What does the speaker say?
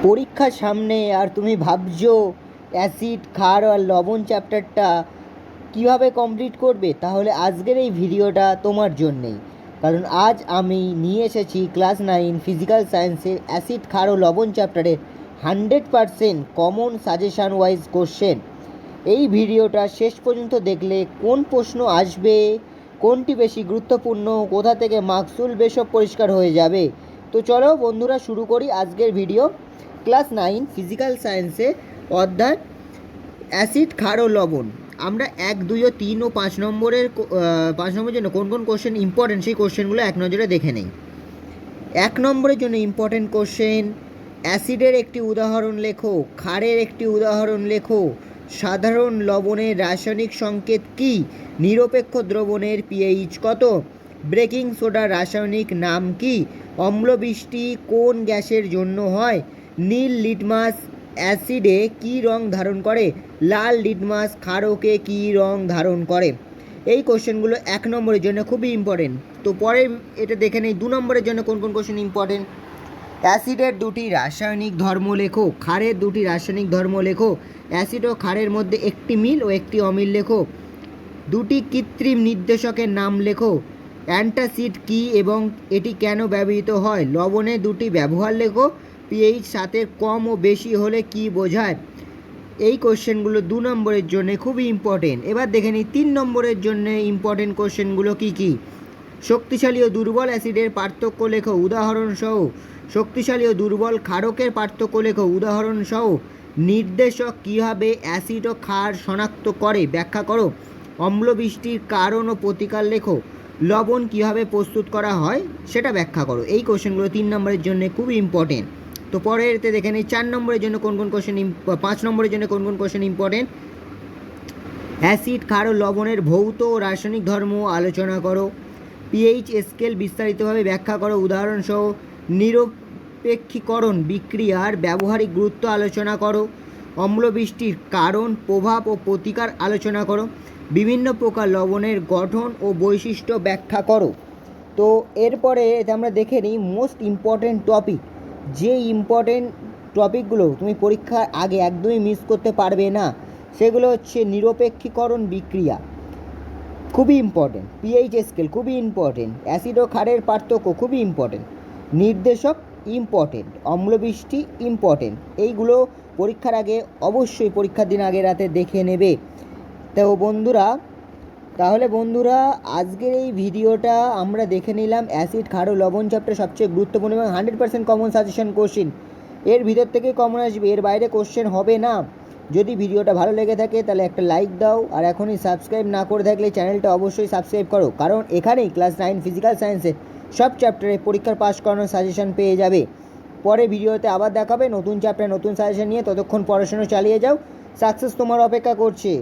পরীক্ষার সামনে আর তুমি ভাবছো অ্যাসিড ক্ষার আর লবণ চ্যাপ্টারটা কীভাবে কমপ্লিট করবে, তাহলে আজকের এই ভিডিওটা তোমার জন্যেই। কারণ আজ আমি নিয়ে এসেছি ক্লাস 9 ফিজিক্যাল সায়েন্সের অ্যাসিড ক্ষার ও লবণ চ্যাপ্টারের 100% কমন সাজেশান ওয়াইজ কোশ্চেন। এই ভিডিওটা শেষ পর্যন্ত দেখলে কোন প্রশ্ন আসবে, কোনটি বেশি গুরুত্বপূর্ণ, কোথা থেকে মার্কস তুলবে, সব পরিষ্কার হয়ে যাবে। তো চলো বন্ধুরা শুরু করি আজকের ভিডিও। ক্লাস 9 ফিজিক্যাল সায়েন্সে অধ্যায় অ্যাসিড ক্ষার ও লবণ। আমরা 1, 2 ও 3 ও 5 নম্বরের 5 নম্বরের জন্য কোন কোন কোশ্চেন ইম্পর্টেন্ট সেই কোশ্চেনগুলো এক নজরে দেখে নেই। 1 নম্বরের জন্য ইম্পর্টেন্ট কোশ্চেন, অ্যাসিডের একটি উদাহরণ লেখো, ক্ষারের একটি উদাহরণ লেখো, সাধারণ লবণের রাসায়নিক সংকেত কী, নিরপেক্ষ দ্রবণের পিএইচ কত, বেকিং সোডার রাসায়নিক নাম কী, অম্লবৃষ্টি কোন গ্যাসের জন্য হয়, নীল লিটমাস অ্যাসিডে কী রং ধারণ করে, লাল লিটমাস ক্ষারকে কী রং ধারণ করে। এই কোশ্চেনগুলো 1 নম্বরের জন্য খুবই ইম্পর্টেন্ট। তো পরে এটা দেখে নেই 2 নম্বরের জন্য কোন কোন কোশ্চেন ইম্পর্টেন্ট। অ্যাসিডের দুটি রাসায়নিক ধর্ম লেখো, ক্ষারের দুটি রাসায়নিক ধর্ম লেখো, অ্যাসিড ও ক্ষারের মধ্যে একটি মিল ও একটি অমিল লেখো, দুটি কৃত্রিম নির্দেশকের নাম লেখো, অ্যান্টাসিড কী এবং এটি কেন ব্যবহৃত হয়, লবণের দুটি ব্যবহার লেখো, পিএইচ 7-এর কম ও বেশি হলে কী বোঝায়। এই কোশ্চেনগুলো 2 নম্বরের জন্য খুবই ইম্পর্টেন্ট। এবার দেখে নিই 3 নম্বরের জন্য ইম্পর্টেন্ট কোশ্চেনগুলো কী কী। শক্তিশালী ও দুর্বল অ্যাসিডের পার্থক্য লেখো উদাহরণসহ, শক্তিশালী ও দুর্বল ক্ষারকের পার্থক্য লেখো উদাহরণসহ, নির্দেশক কীভাবে অ্যাসিড ও ক্ষার শনাক্ত করে ব্যাখ্যা করো, অম্লবৃষ্টির কারণ ও প্রতিকার লেখো, লবণ কীভাবে প্রস্তুত করা হয় সেটা ব্যাখ্যা করো। এই কোশ্চেনগুলো 3 নম্বরের জন্য খুবই ইম্পর্টেন্ট। তো পরেরতে দেখে নিই 4 নম্বরের জন্য কোন কোন কোশ্চেন, 5 নম্বরের জন্য কোন কোন কোশ্চেন ইম্পর্টেন্ট। অ্যাসিড ক্ষার ও লবণের ভৌত ও রাসায়নিক ধর্ম আলোচনা করো, পিএইচ স্কেল বিস্তারিতভাবে ব্যাখ্যা করো উদাহরণসহ, নিরপেক্ষীকরণ বিক্রিয়ার ব্যবহারিক গুরুত্ব আলোচনা করো, অম্লবৃষ্টির কারণ, প্রভাব ও প্রতিকার আলোচনা করো, বিভিন্ন প্রকার লবণের গঠন ও বৈশিষ্ট্য ব্যাখ্যা করো। তো এরপরে আমরা দেখে নিই মোস্ট ইম্পর্টেন্ট টপিক। যে ইম্পর্টেন্ট টপিকগুলো তুমি পরীক্ষার আগে একদমই মিস করতে পারবে না সেগুলো হচ্ছে নিরপেক্ষীকরণ বিক্রিয়া খুবই ইম্পর্টেন্ট, পিএইচ স্কেল খুবই ইম্পর্টেন্ট, অ্যাসিড ও ক্ষারের পার্থক্য খুবই ইম্পর্টেন্ট, নির্দেশক ইম্পর্টেন্ট, অম্লবৃষ্টি ইম্পর্টেন্ট। এইগুলো পরীক্ষার আগে অবশ্যই পরীক্ষার দিন আগে রাতে দেখে নেবে। তো বন্ধুরা আজকের এই ভিডিওটা আমরা দেখে নিলাম অ্যাসিড ক্ষার ও লবণ চ্যাপ্টার সবচেয়ে গুরুত্বপূর্ণ এবং 100% কমন সাজেশন কোশ্চেন। এর ভিতর থেকে কমন আসবে, এর বাইরে কোশ্চেন হবে না। যদি ভিডিওটা ভালো লেগে থাকে তাহলে একটা লাইক দাও, আর এখনই সাবস্ক্রাইব না করে থাকলে চ্যানেলটা অবশ্যই সাবস্ক্রাইব করো, কারণ এখানেই ক্লাস 9 ফিজিক্যাল সায়েন্সের সব চ্যাপ্টারে পরীক্ষার পাস করানোর সাজেশন পেয়ে যাবে। পরে ভিডিওতে আবার দেখাবে নতুন চ্যাপ্টার নতুন সাজেশন নিয়ে। ততক্ষণ পড়াশোনা চালিয়ে যাও, সাকসেস তোমার অপেক্ষা করছে।